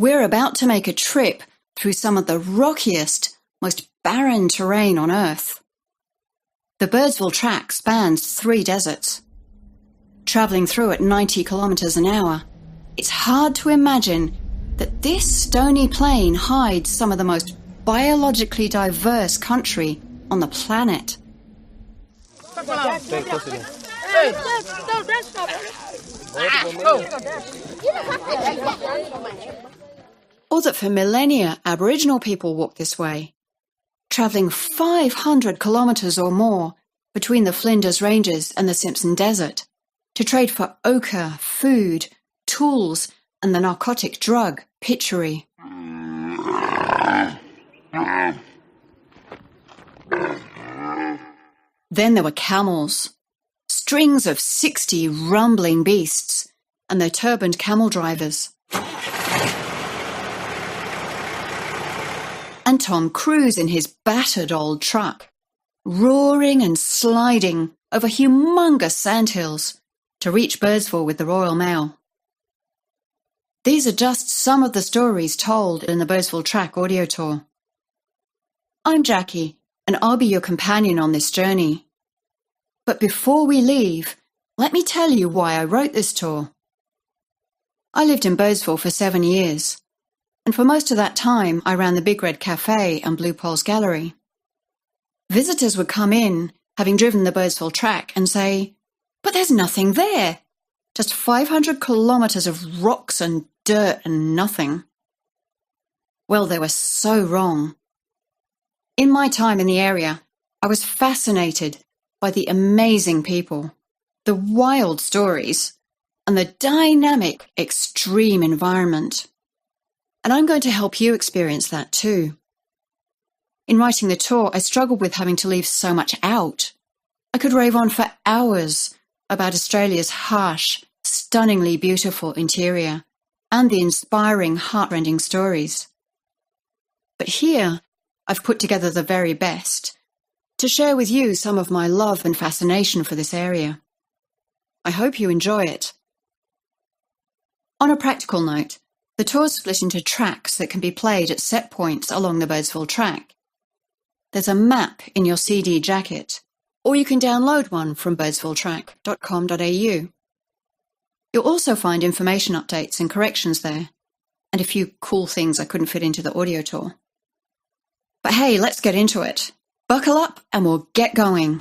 We're about to make a trip through some of the rockiest, most barren terrain on Earth. The Birdsville track spans 3 deserts. Travelling through at 90 kilometres an hour, it's hard to imagine that this stony plain hides some of the most biologically diverse country on the planet. Or that for millennia Aboriginal people walked this way, travelling 500 kilometres or more between the Flinders Ranges and the Simpson Desert to trade for ochre, food, tools, and the narcotic drug pitchery. Then there were camels, strings of 60 rumbling beasts, and their turbaned camel drivers. And Tom Cruise in his battered old truck, roaring and sliding over humongous sandhills to reach Birdsville with the Royal Mail. These are just some of the stories told in the Birdsville Track audio tour. I'm Jackie, and I'll be your companion on this journey. But before we leave, let me tell you why I wrote this tour. I lived in Birdsville for 7 years, and for most of that time I ran the Big Red Cafe and Blue Poles Gallery. Visitors would come in, having driven the Birdsville Track, and say, "But there's nothing there. Just 500 kilometres of rocks and dirt and nothing." Well, they were so wrong. In my time in the area, I was fascinated by the amazing people, the wild stories, and the dynamic, extreme environment. And I'm going to help you experience that too. In writing the tour, I struggled with having to leave so much out. I could rave on for hours about Australia's harsh, stunningly beautiful interior and the inspiring, heartrending stories. But here, I've put together the very best to share with you some of my love and fascination for this area. I hope you enjoy it. On a practical note, the tour's split into tracks that can be played at set points along the Birdsville Track. There's a map in your CD jacket, or you can download one from birdsvilletrack.com.au. You'll also find information updates and corrections there, and a few cool things I couldn't fit into the audio tour. But hey, let's get into it. Buckle up and we'll get going.